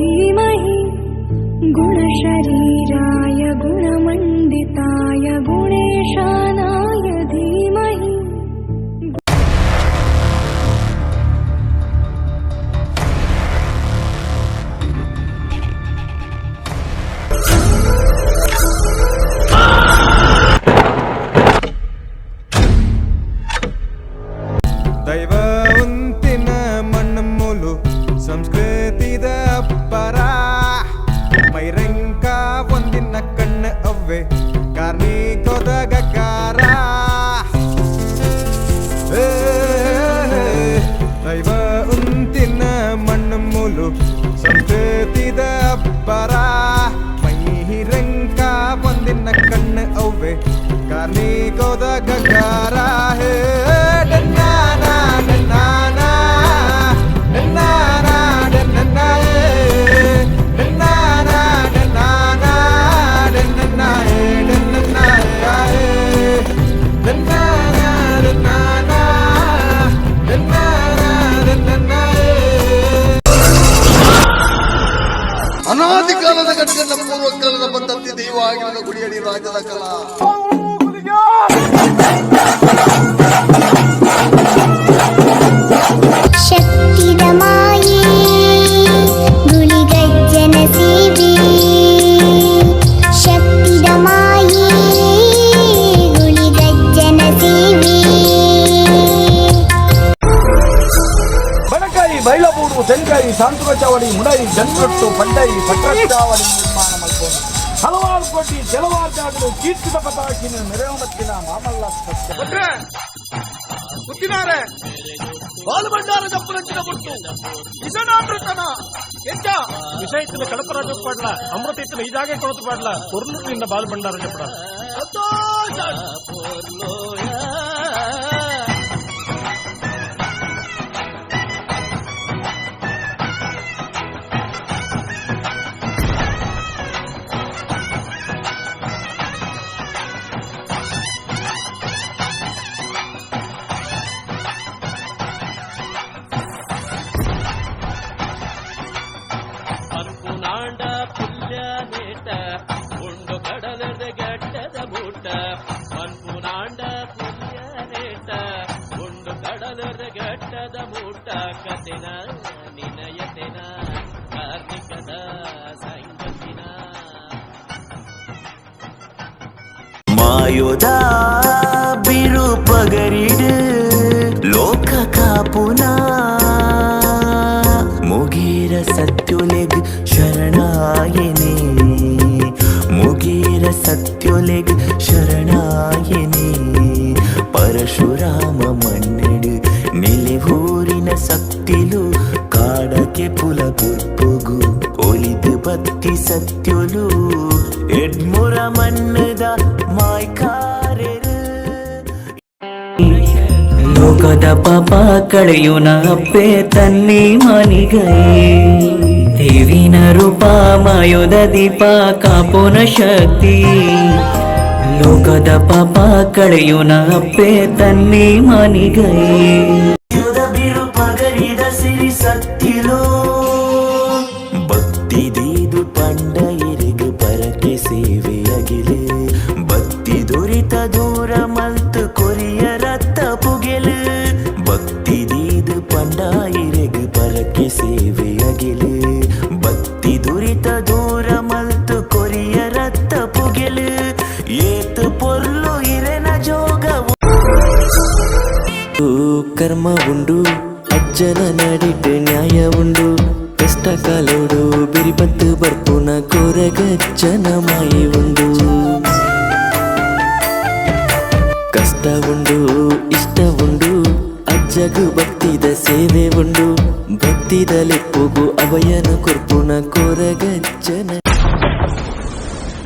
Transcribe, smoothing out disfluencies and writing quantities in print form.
धीमहि गुणशरीराय गुणमण्डिताय गुणेशानाय धीमहि ದೈವ ಉಂತಿನ ಮಣ್ಣಮೂಲು ಸಂಸ್ಕೃತಿದ ಪರ ಮೈರಂಕ ಒಂದಿನ ಕಣ್ಣು ಅವ್ವೆ ಕಾರ್ಮಿಕೋದಗಕಾರ ದೈವ ಉಂತಿನ ಮಣ್ಣಮೂಲು ಸಂಸ್ಕೃತಿದ ಪರ ಮೈರಂಕ ಒಂದಿನ ಕಣ್ಣು ಅವ್ವೆ ಕಾರ್ಮಿಕೋದಗಕಾರ ಅನಾದಿ ಕಾಲದ ಗಟ್ಟಿನ ಪೂರ್ವಕಾಲದ ಪದ್ಧತಿ ದೈವವಾಗಿರುವ ಗುಡಿಯಡಿ ರಾಜ್ಯದ ಕಲಾ ಶಕ್ತಿದ ಮಾಯೆ ಗುಳಿಗಜ್ಜನ ಸೇವೆ ಶಕ್ತಿದ ಮಾಯೆ ಗುಳಿಗಜ್ಜನ ಸೇವೆ ಬಣಕಾಯಿ ಬೈಲಬೂಡು ತೆಂಕಾಯಿ ಸಾಂತುಕ ಚಾವಡಿ ಮುಡೈ ಜನ್ರಟ್ಟು ಪಂಡೈ ಪಟ್ರ ಚಾವಡಿ ನಿರ್ಮಾಣ ಮಾಡಿಕೊಂಡು ಹಲವಾರು ಕೋಟಿ ಕೆಲವಾರು ಜಾಗಗಳು ಕೀರ್ತಿದ ಪತಾಕಿನ ಮೆರವಮತ್ತಿನ ಮಾಮಲ್ಲ ಗೊತ್ತಿದ್ದಾರೆ ಬಾಲಭಂಡಾರದ ಪುರಂಚಿನ ಬಿಟ್ಟು ವಿಷನಾಮೃತನ ಎಂತ ವಿಷ ಇತ್ತಿನ ಕಡಪರಾಜ ಪಾಡ್ಲ ಅಮೃತ ಇತ್ತಿನ ಈ ಜಾಗ ಕೊಳತು ಪಾಡ್ಲ ಕೊರ್ಲುಟ್ಟಿನಿಂದ ಬಾಲಭಂಡಾರ ಜಪಡ ಪನ್ಪುನಾಂಡ ಪುಲ್ಯ ನೇಟ ಉಂಡು ಕಡಲದ ಗಟ್ಟದ ಮೂಟ ಪನ್ಪುನಾಂಡ ಪುಲ್ಯ ನೇಟ ಉಂಡು ಕಡಲದ ಗಟ್ಟದ ಮೂಟ ಕಥೆನ ನಿನಯತೆನ ಕಾರ್ಮಿಕದ ಸಂಗತಿನ ಮಾಯೋದ ಬಿರುಪಗರಿಡು ಲೋಕ ಕಾಪುನಾ ಮುಗೀರ ಸತ್ಯುಲೆಗ್ ಶರಣಾಯನೆ ಮುಗೀರ ಸತ್ಯುಲೆಗ್ ಶರಣಾಯನೆ ಪರಶುರಾಮ ಮಣ್ಣೆಡು ನೆಲೆಹೂರಿನ ಸತ್ತಿಲು ಕಾಡಕ್ಕೆ ಪುಲ ಪುರ್ಪುಗು ಒಲಿದು ಬತ್ತಿ ಸತ್ಯುಲು ಎಡ್ಮುರ ಮಣ್ಣದ ಮಾಯ್ಕಾರೆರು ಲೋಕದ ಪಾಪ ಕಳೆಯುನ ಅಪ್ಪೆ ತನ್ನಿ ಮನಿಗೈ ದೇವಿನ ರೂಪ ಮಾಯೋದ ದೀಪ ಕಾಪೋನ ಶಕ್ತಿ ಲೋಕದ ಪಾಪ ಕಳೆಯುನ ಅಪ್ಪೆ ತನ್ನಿ ಮನಿಗೈ ಬಿರು ಪಗರಿದ ಸಿರಿ ಸತ್ತಿಲೋ ಭಕ್ತಿ ದೀದು ಪಂಡ ಇರಿಗು ಪರಕೆ ಸೇವೆಯಗಿಲೆ ಭಕ್ತಿ ದುರಿತ ದೂರ ಮಲ್ತು ಕೊರಿಯ ರತ್ತ ಪುಗೆಲು ಭಕ್ತಿ ದೀದು ಪಂಡ ಇರಿಗು ಪರಕೆ ಸೇವೆಯಗಿಲೆ ಭಕ್ತಿ ದುರಿತ ದೂರ ಮಲ್ತು ಕೊರಿಯ ರತ್ತ ಪುಗೆಲು ಏತು ಪೊರ್ಲು ಇರೆನ ಜೋಗವು ಕರ್ಮ ಉಂಡು ಅಜ್ಜನ ನಡಿಟ್ಟು ನ್ಯಾಯ ಉಂಡು ಕಷ್ಟ ಕಾಲೋಡು ಬಿರಿಬತ್ತು ಬರ್ಪುನ ಕೊರಗಜ್ಜನ ಮಾಯಿ ಉಂಡು ಕಷ್ಟ ಉಂಡು ಇಷ್ಟ ಉಂಡು ಅಜ್ಜಗು ಭಕ್ತಿದ ಸೇವೆ ಉಂಡು ಭಕ್ತಿದ ಲೆಪ್ಪುಗು ಅವಯನ ಕೊರ್ಪುನ ಕೊರಗಜ್ಜನ